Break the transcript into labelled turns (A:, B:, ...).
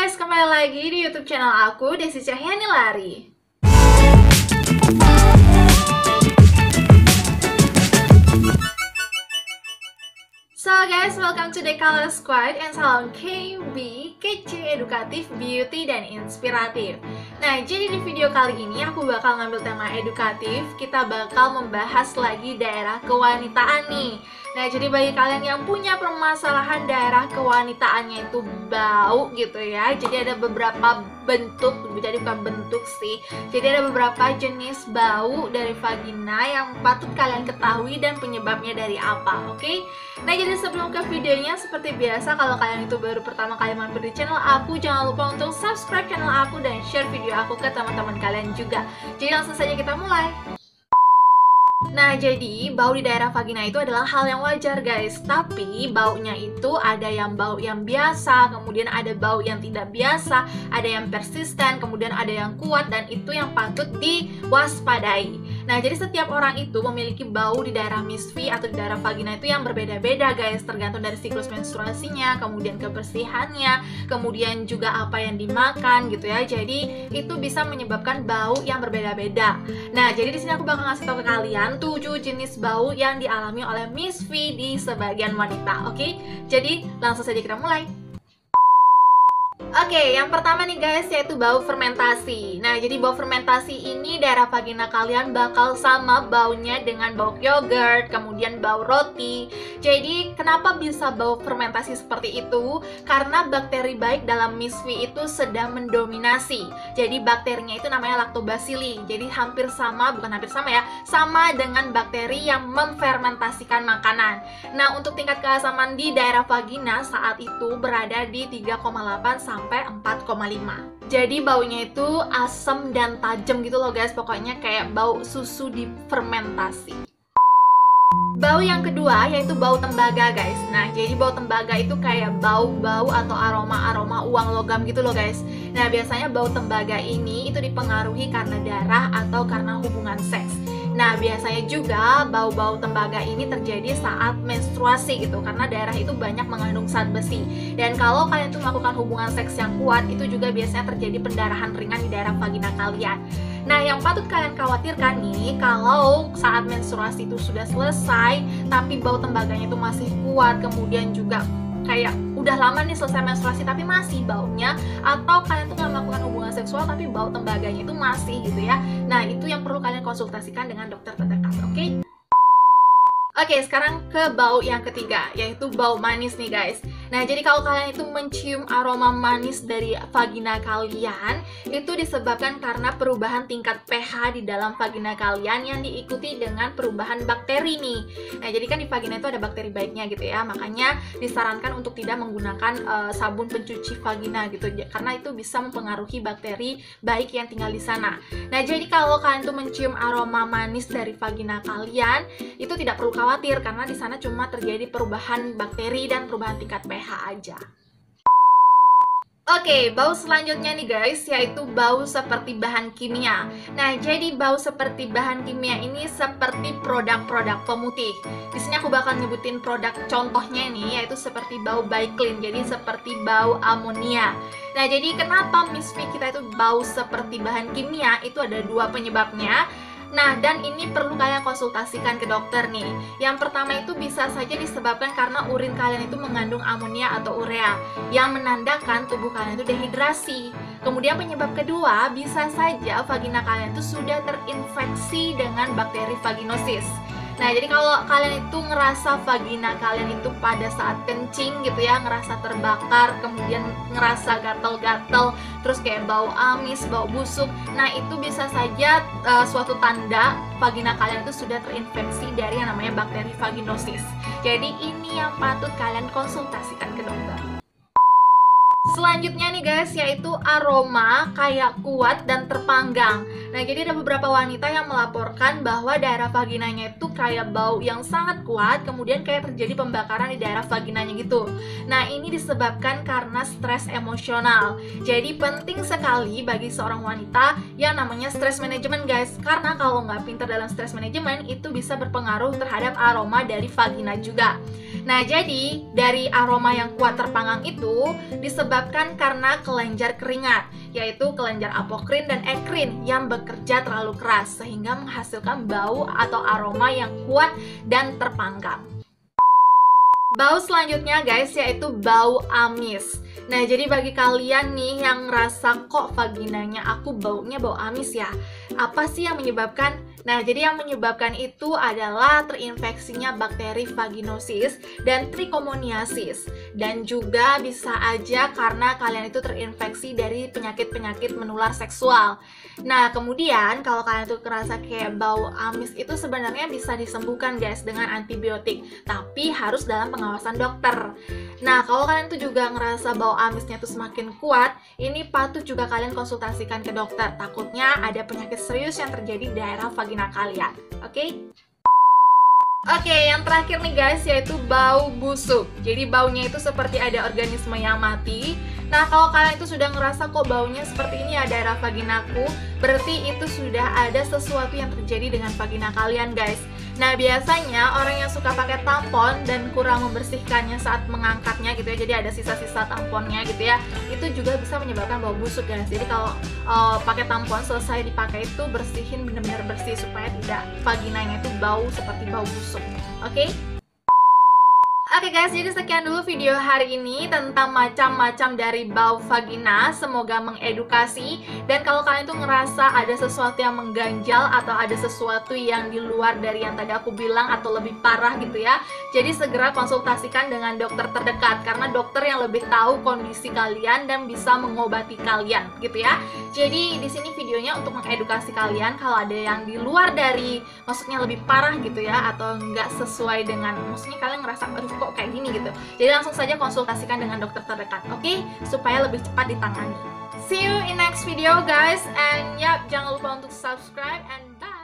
A: guys, kembali lagi di YouTube channel aku, Desi Cahyani Lari. So guys, welcome to the Color Squad and salam KB, kece, edukatif, beauty, dan inspiratif. Nah, jadi di video kali ini aku bakal ngambil tema edukatif. Kita bakal membahas lagi daerah kewanitaan nih. Nah, jadi bagi kalian yang punya permasalahan daerah kewanitaannya itu bau gitu ya. Jadi ada beberapa bentuk, jadi bukan bentuk sih. Jadi ada beberapa jenis bau dari vagina yang patut kalian ketahui dan penyebabnya dari apa, oke? Nah, jadi sebelum ke videonya, seperti biasa kalau kalian itu baru pertama kali mampir di channel aku, jangan lupa untuk subscribe channel aku dan share video aku ke teman-teman kalian juga. Jadi langsung saja kita mulai. Nah, jadi bau di daerah vagina itu adalah hal yang wajar guys. Tapi baunya itu ada yang bau yang biasa, kemudian ada bau yang tidak biasa, ada yang persisten, kemudian ada yang kuat, dan itu yang patut diwaspadai. Nah, jadi setiap orang itu memiliki bau di daerah misfi atau di daerah vagina itu yang berbeda-beda guys, tergantung dari siklus menstruasinya, kemudian kebersihannya, kemudian juga apa yang dimakan gitu ya. Jadi itu bisa menyebabkan bau yang berbeda-beda. Nah, jadi di sini aku bakal ngasih tahu ke kalian 7 jenis bau yang dialami oleh Miss V di sebagian wanita. Oke, jadi langsung saja kita mulai. Oke, yang pertama nih guys, yaitu bau fermentasi. Nah, jadi bau fermentasi ini daerah vagina kalian bakal sama baunya dengan bau yogurt, kemudian bau roti. Jadi, kenapa bisa bau fermentasi seperti itu? Karena bakteri baik dalam Miss V itu sedang mendominasi. Jadi, bakterinya itu namanya lactobacilli. Jadi, hampir sama, bukan hampir sama ya, sama dengan bakteri yang memfermentasikan makanan. Nah, untuk tingkat keasaman di daerah vagina saat itu berada di 3,8 sampai 4,5. Jadi baunya itu asam dan tajam gitu loh guys. Pokoknya kayak bau susu difermentasi. Bau yang kedua yaitu bau tembaga guys. Nah, jadi bau tembaga itu kayak bau-bau atau aroma-aroma uang logam gitu loh guys. Nah, biasanya bau tembaga ini itu dipengaruhi karena darah atau karena hubungan seks. Nah, biasanya juga bau-bau tembaga ini terjadi saat menstruasi gitu, karena daerah itu banyak mengandung zat besi. Dan kalau kalian tuh melakukan hubungan seks yang kuat, itu juga biasanya terjadi pendarahan ringan di daerah vagina kalian. Nah, yang patut kalian khawatirkan nih, kalau saat menstruasi itu sudah selesai, tapi bau tembaganya itu masih kuat, kemudian juga kayak udah lama nih selesai menstruasi tapi masih baunya, atau kalian tuh nggak melakukan hubungan seksual tapi bau tembaganya itu masih gitu ya. Nah, itu yang perlu kalian konsultasikan dengan dokter terdekat, oke? Oke, sekarang ke bau yang ketiga, yaitu bau manis nih guys. Nah, jadi kalau kalian itu mencium aroma manis dari vagina kalian, itu disebabkan karena perubahan tingkat pH di dalam vagina kalian yang diikuti dengan perubahan bakteri nih. Nah, jadi kan di vagina itu ada bakteri baiknya gitu ya, makanya disarankan untuk tidak menggunakan sabun pencuci vagina gitu, karena itu bisa mempengaruhi bakteri baik yang tinggal di sana. Nah, jadi kalau kalian tuh mencium aroma manis dari vagina kalian, itu tidak perlu khawatir karena di sana cuma terjadi perubahan bakteri dan perubahan tingkat pH aja. Oke, bau selanjutnya nih guys, yaitu bau seperti bahan kimia. Nah, jadi bau seperti bahan kimia ini seperti produk-produk pemutih. Di sini aku bakal nyebutin produk contohnya nih, yaitu seperti bau Biclean, jadi seperti bau amonia. Nah, jadi kenapa Miss V kita itu bau seperti bahan kimia? Itu ada 2 penyebabnya. Nah, dan ini perlu kalian konsultasikan ke dokter nih. Yang pertama itu bisa saja disebabkan karena urin kalian itu mengandung amonia atau urea, yang menandakan tubuh kalian itu dehidrasi. Kemudian penyebab kedua, bisa saja vagina kalian itu sudah terinfeksi dengan bakteri vaginosis. Nah, jadi kalau kalian itu ngerasa vagina kalian itu pada saat kencing gitu ya, ngerasa terbakar, kemudian ngerasa gatel-gatel, terus kayak bau amis, bau busuk, nah itu bisa saja suatu tanda vagina kalian itu sudah terinfeksi dari yang namanya bakteri vaginosis. Jadi ini yang patut kalian konsultasikan ke dokter. Selanjutnya nih guys, yaitu aroma kayak kuat dan terpanggang. Nah, jadi ada beberapa wanita yang melaporkan bahwa daerah vaginanya itu kayak bau yang sangat kuat, kemudian kayak terjadi pembakaran di daerah vaginanya gitu. Nah, ini disebabkan karena stres emosional. Jadi penting sekali bagi seorang wanita yang namanya stress management guys, karena kalau nggak pintar dalam stress management itu bisa berpengaruh terhadap aroma dari vagina juga. Nah, jadi dari aroma yang kuat terpanggang itu disebabkan disebabkan karena kelenjar keringat, yaitu kelenjar apokrin dan ekrin yang bekerja terlalu keras sehingga menghasilkan bau atau aroma yang kuat dan terpangkap. Bau selanjutnya guys, yaitu bau amis. Nah, jadi bagi kalian nih yang ngerasa kok vaginanya aku baunya bau amis ya, apa sih yang menyebabkan? Nah, jadi yang menyebabkan itu adalah terinfeksinya bakteri vaginosis dan trichomoniasis. Dan juga bisa aja karena kalian itu terinfeksi dari penyakit-penyakit menular seksual. Nah, kemudian kalau kalian tuh kerasa kayak bau amis itu sebenarnya bisa disembuhkan guys dengan antibiotik, tapi harus dalam pengawasan dokter. Nah, kalau kalian tuh juga ngerasa bau amisnya tuh semakin kuat, ini patut juga kalian konsultasikan ke dokter. Takutnya ada penyakit serius yang terjadi di daerah vagina kalian. Oke? Oke, yang terakhir nih guys, yaitu bau busuk. Jadi baunya itu seperti ada organisme yang mati. Nah, kalau kalian itu sudah ngerasa kok baunya seperti ini ya daerah vaginaku, berarti itu sudah ada sesuatu yang terjadi dengan vagina kalian guys. Nah, biasanya orang yang suka pakai tampon dan kurang membersihkannya saat mengangkatnya gitu ya, jadi ada sisa-sisa tamponnya gitu ya, itu juga bisa menyebabkan bau busuk guys. Jadi kalau pakai tampon selesai dipakai itu bersihin benar-benar bersih supaya tidak vaginanya itu bau seperti bau busuk. Oke? Oke guys, jadi sekian dulu video hari ini tentang macam-macam dari bau vagina. Semoga mengedukasi. Dan kalau kalian tuh ngerasa ada sesuatu yang mengganjal atau ada sesuatu yang di luar dari yang tadi aku bilang atau lebih parah gitu ya, jadi segera konsultasikan dengan dokter terdekat, karena dokter yang lebih tahu kondisi kalian dan bisa mengobati kalian gitu ya. Jadi di sini videonya untuk mengedukasi kalian kalau ada yang di luar dari, maksudnya lebih parah gitu ya, atau nggak sesuai dengan, maksudnya kalian ngerasa aduh kok kayak gini gitu, jadi langsung saja konsultasikan dengan dokter terdekat, oke? Supaya lebih cepat ditangani. See you in next video guys, and yap, jangan lupa untuk subscribe and bye.